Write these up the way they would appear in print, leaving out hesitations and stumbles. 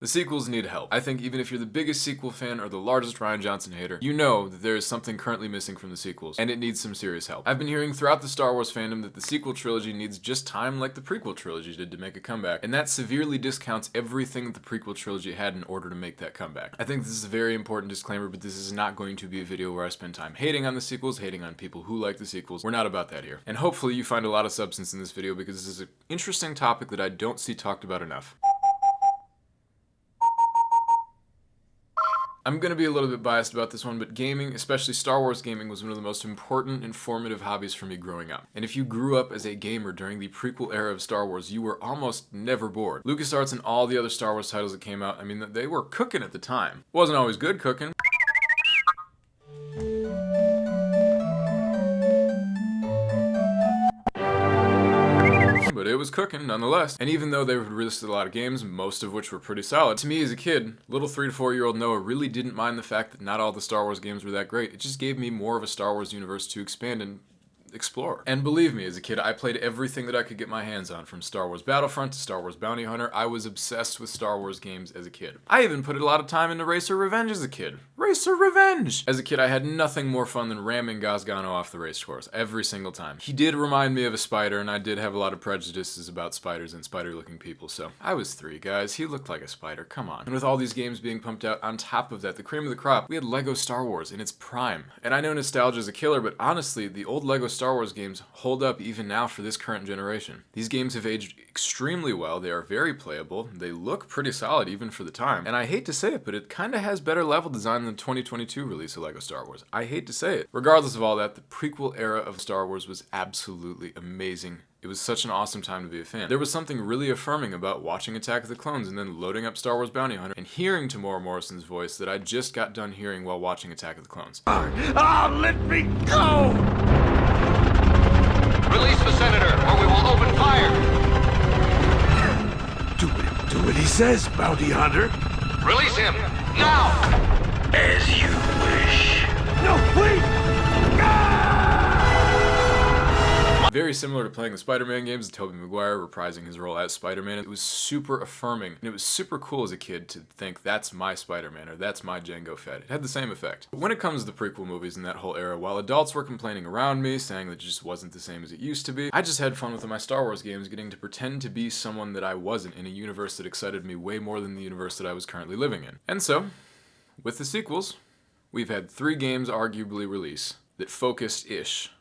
The sequels need help. I think even if you're the biggest sequel fan or the largest Rian Johnson hater, you know that there is something currently missing from the sequels, and it needs some serious help. I've been hearing throughout the Star Wars fandom that the sequel trilogy needs just time like the prequel trilogy did to make a comeback, and that severely discounts everything that the prequel trilogy had in order to make that comeback. I think this is a very important disclaimer, but this is not going to be a video where I spend time hating on the sequels, hating on people who like the sequels. We're not about that here. And hopefully you find a lot of substance in this video because this is an interesting topic that I don't see talked about enough. I'm gonna be a little bit biased about this one, but gaming, especially Star Wars gaming, was one of the most important and formative hobbies for me growing up. And if you grew up as a gamer during the prequel era of Star Wars, you were almost never bored. LucasArts and all the other Star Wars titles that came out, I mean, they were cooking at the time. Wasn't always good cooking. But it was cooking nonetheless. And even though they released a lot of games, most of which were pretty solid, to me as a kid, little 3 to 4 year old Noah really didn't mind the fact that not all the Star Wars games were that great. It just gave me more of a Star Wars universe to expand and explore. And believe me, as a kid, I played everything that I could get my hands on, from Star Wars Battlefront to Star Wars Bounty Hunter. I was obsessed with Star Wars games as a kid. I even put a lot of time into Racer Revenge as a kid. Racer Revenge! As a kid, I had nothing more fun than ramming Gazgano off the race course every single time. He did remind me of a spider, and I did have a lot of prejudices about spiders and spider-looking people, so I was 3, guys. He looked like a spider, come on. And with all these games being pumped out, on top of that, the cream of the crop, we had Lego Star Wars in its prime. And I know nostalgia is a killer, but honestly, the old Lego Star Wars games hold up even now for this current generation. These games have aged extremely well, they are very playable, they look pretty solid even for the time, and I hate to say it, but it kinda has better level design than the 2022 release of LEGO Star Wars. I hate to say it. Regardless of all that, the prequel era of Star Wars was absolutely amazing. It was such an awesome time to be a fan. There was something really affirming about watching Attack of the Clones and then loading up Star Wars Bounty Hunter and hearing Tamora Morrison's voice that I just got done hearing while watching Attack of the Clones. Oh, let me go! Release the Senator, or we will open fire! Do what he says, Bounty Hunter. Release him, now! As you wish. No, wait! Very similar to playing the Spider-Man games, Tobey Maguire reprising his role as Spider-Man. It was super affirming, and it was super cool as a kid to think, that's my Spider-Man, or that's my Jango Fett. It had the same effect. But when it comes to the prequel movies in that whole era, while adults were complaining around me, saying that it just wasn't the same as it used to be, I just had fun with my Star Wars games, getting to pretend to be someone that I wasn't in a universe that excited me way more than the universe that I was currently living in. And so, with the sequels, we've had 3 games arguably release that focused-ish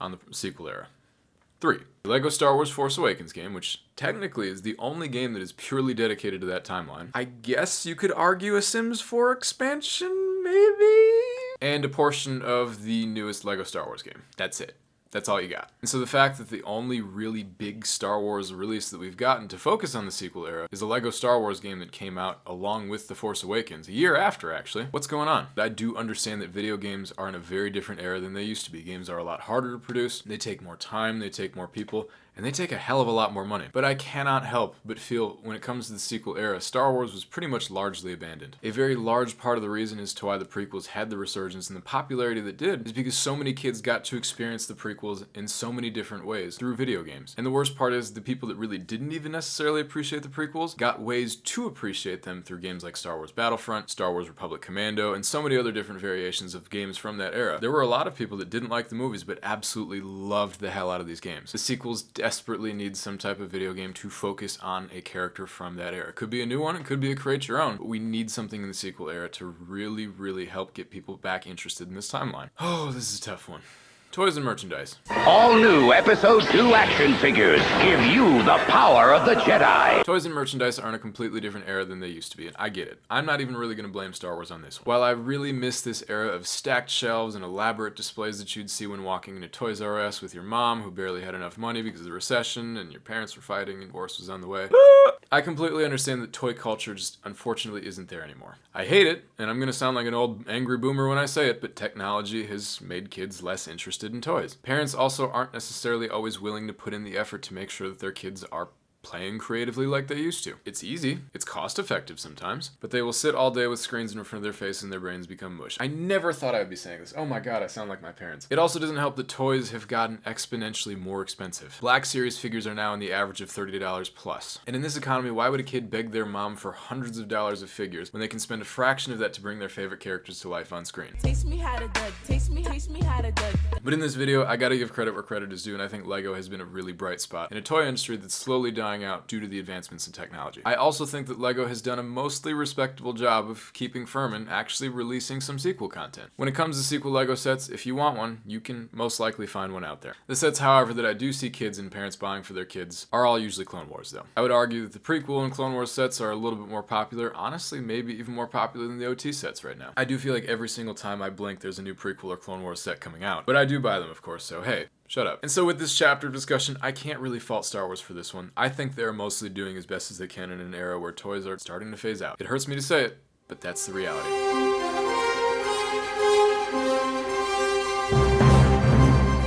on the sequel era. 3. The LEGO Star Wars Force Awakens game, which technically is the only game that is purely dedicated to that timeline. I guess you could argue a Sims 4 expansion, maybe? And a portion of the newest LEGO Star Wars game. That's it. That's all you got. And so the fact that the only really big Star Wars release that we've gotten to focus on the sequel era is a LEGO Star Wars game that came out along with The Force Awakens, a year after actually. What's going on? I do understand that video games are in a very different era than they used to be. Games are a lot harder to produce, they take more time, they take more people, and they take a hell of a lot more money. But I cannot help but feel when it comes to the sequel era, Star Wars was pretty much largely abandoned. A very large part of the reason as to why the prequels had the resurgence and the popularity that did is because so many kids got to experience the prequels in so many different ways through video games. And the worst part is the people that really didn't even necessarily appreciate the prequels got ways to appreciate them through games like Star Wars Battlefront, Star Wars Republic Commando, and so many other different variations of games from that era. There were a lot of people that didn't like the movies but absolutely loved the hell out of these games. The sequels desperately need some type of video game to focus on a character from that era. It could be a new one, it could be a create your own, but we need something in the sequel era to really, really help get people back interested in this timeline. Oh, this is a tough one. Toys and merchandise. All new Episode 2 action figures give you the power of the Jedi. Toys and merchandise are in a completely different era than they used to be, and I get it. I'm not even really going to blame Star Wars on this one. While I really miss this era of stacked shelves and elaborate displays that you'd see when walking into Toys R Us with your mom who barely had enough money because of the recession and your parents were fighting and divorce was on the way, I completely understand that toy culture just unfortunately isn't there anymore. I hate it, and I'm going to sound like an old angry boomer when I say it, but technology has made kids less interested in toys. Parents also aren't necessarily always willing to put in the effort to make sure that their kids are playing creatively like they used to. It's easy, it's cost effective sometimes, but they will sit all day with screens in front of their face and their brains become mush. I never thought I would be saying this. Oh my god, I sound like my parents. It also doesn't help that toys have gotten exponentially more expensive. Black Series figures are now in the average of $30 plus. And in this economy, why would a kid beg their mom for hundreds of dollars of figures when they can spend a fraction of that to bring their favorite characters to life on screen? Taste me how to duck. Taste me how to duck. But in this video, I gotta give credit where credit is due, and I think LEGO has been a really bright spot in a toy industry that's slowly dying out due to the advancements in technology. I also think that LEGO has done a mostly respectable job of keeping firm and actually releasing some sequel content. When it comes to sequel LEGO sets, if you want one, you can most likely find one out there. The sets, however, that I do see kids and parents buying for their kids are all usually Clone Wars, though. I would argue that the prequel and Clone Wars sets are a little bit more popular, honestly, maybe even more popular than the OT sets right now. I do feel like every single time I blink, there's a new prequel or Clone Wars set coming out, but I do buy them, of course, so hey, shut up. And so with this chapter of discussion, I can't really fault Star Wars for this one. I think they're mostly doing as best as they can in an era where toys are starting to phase out. It hurts me to say it, but that's the reality.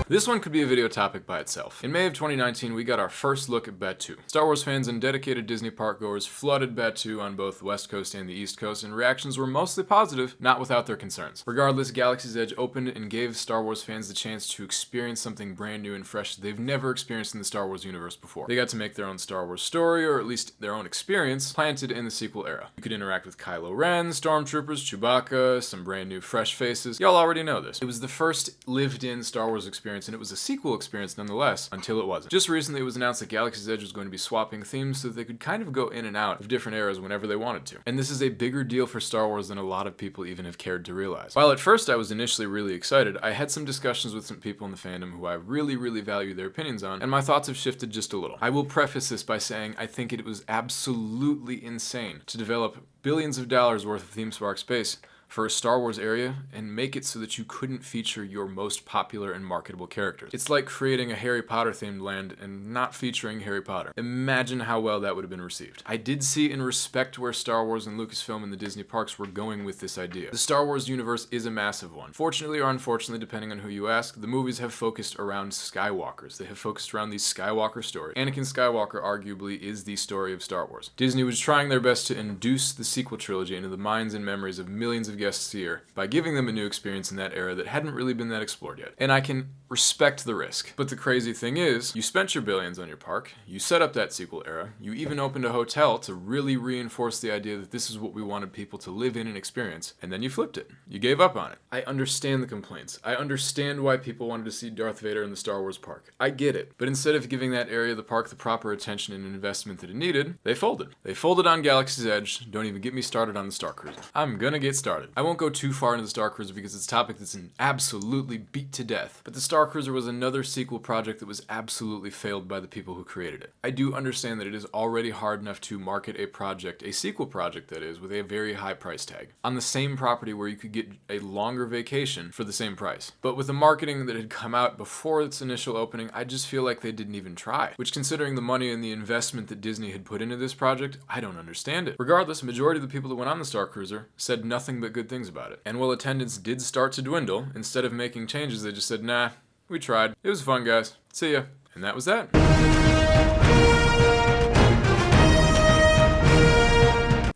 This one could be a video topic by itself. In May of 2019, we got our first look at Batuu. Star Wars fans and dedicated Disney park goers flooded Batuu on both the West Coast and the East Coast, and reactions were mostly positive, not without their concerns. Regardless, Galaxy's Edge opened and gave Star Wars fans the chance to experience something brand new and fresh that they've never experienced in the Star Wars universe before. They got to make their own Star Wars story, or at least their own experience, planted in the sequel era. You could interact with Kylo Ren, Stormtroopers, Chewbacca, some brand new fresh faces. Y'all already know this. It was the first lived-in Star Wars experience, and it was a sequel experience nonetheless, until it wasn't. Just recently it was announced that Galaxy's Edge was going to be swapping themes so that they could kind of go in and out of different eras whenever they wanted to. And this is a bigger deal for Star Wars than a lot of people even have cared to realize. While at first I was initially really excited, I had some discussions with some people in the fandom who I really value their opinions on, and my thoughts have shifted just a little. I will preface this by saying I think it was absolutely insane to develop billions of dollars worth of theme park space for a Star Wars area and make it so that you couldn't feature your most popular and marketable characters. It's like creating a Harry Potter themed land and not featuring Harry Potter. Imagine how well that would have been received. I did see and respect where Star Wars and Lucasfilm and the Disney parks were going with this idea. The Star Wars universe is a massive one. Fortunately or unfortunately, depending on who you ask, the movies have focused around Skywalkers. They have focused around these Skywalker stories. Anakin Skywalker arguably is the story of Star Wars. Disney was trying their best to induce the sequel trilogy into the minds and memories of millions of guests here by giving them a new experience in that era that hadn't really been that explored yet. And I can respect the risk. But the crazy thing is, you spent your billions on your park, you set up that sequel era, you even opened a hotel to really reinforce the idea that this is what we wanted people to live in and experience, and then you flipped it. You gave up on it. I understand the complaints. I understand why people wanted to see Darth Vader in the Star Wars park. I get it. But instead of giving that area of the park the proper attention and investment that it needed, they folded. They folded on Galaxy's Edge. Don't even get me started on the Star Cruiser. I'm gonna get started. I won't go too far into the Star Cruiser because it's a topic that's absolutely beat to death. But the Star Cruiser was another sequel project that was absolutely failed by the people who created it. I do understand that it is already hard enough to market a project, a sequel project that is, with a very high price tag, on the same property where you could get a longer vacation for the same price. But with the marketing that had come out before its initial opening, I just feel like they didn't even try. Which, considering the money and the investment that Disney had put into this project, I don't understand it. Regardless, the majority of the people that went on the Star Cruiser said nothing but good things about it. And while attendance did start to dwindle, instead of making changes, they just said, nah, we tried. It was fun, guys. See ya. And that was that.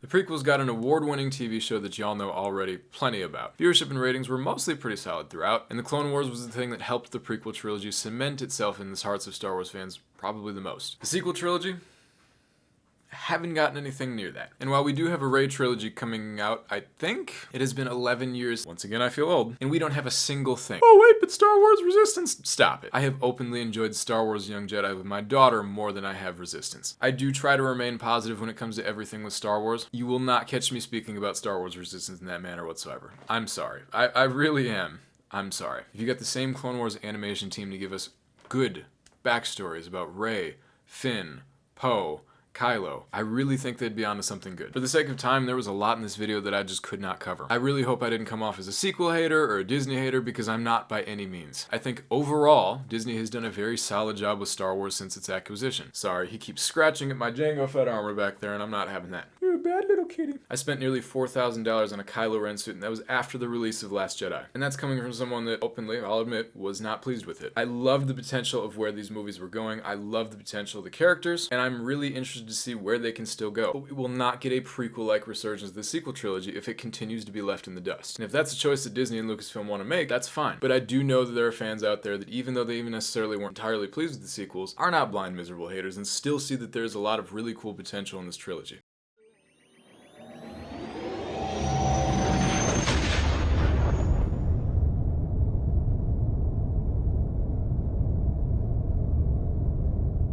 The prequels got an award-winning TV show that y'all know already plenty about. Viewership and ratings were mostly pretty solid throughout, and the Clone Wars was the thing that helped the prequel trilogy cement itself in the hearts of Star Wars fans probably the most. The sequel trilogy? Haven't gotten anything near that. And while we do have a Rey trilogy coming out, I think it has been 11 years. Once again, I feel old. And we don't have a single thing. Oh wait, but Star Wars Resistance? Stop it. I have openly enjoyed Star Wars Young Jedi with my daughter more than I have Resistance. I do try to remain positive when it comes to everything with Star Wars. You will not catch me speaking about Star Wars Resistance in that manner whatsoever. I'm sorry. I really am. I'm sorry. If you got the same Clone Wars animation team to give us good backstories about Rey, Finn, Poe, Kylo, I really think they'd be onto something good. For the sake of time, there was a lot in this video that I just could not cover. I really hope I didn't come off as a sequel hater or a Disney hater, because I'm not by any means. I think overall, Disney has done a very solid job with Star Wars since its acquisition. Sorry, he keeps scratching at my Jango Fett armor back there, and I'm not having that. You're a bad little kidding. I spent nearly $4,000 on a Kylo Ren suit, and that was after the release of Last Jedi. And that's coming from someone that openly, I'll admit, was not pleased with it. I love the potential of where these movies were going. I love the potential of the characters, and I'm really interested to see where they can still go. But we will not get a prequel-like resurgence of the sequel trilogy if it continues to be left in the dust. And if that's a choice that Disney and Lucasfilm want to make, that's fine. But I do know that there are fans out there that even though they even necessarily weren't entirely pleased with the sequels, are not blind, miserable haters and still see that there's a lot of really cool potential in this trilogy.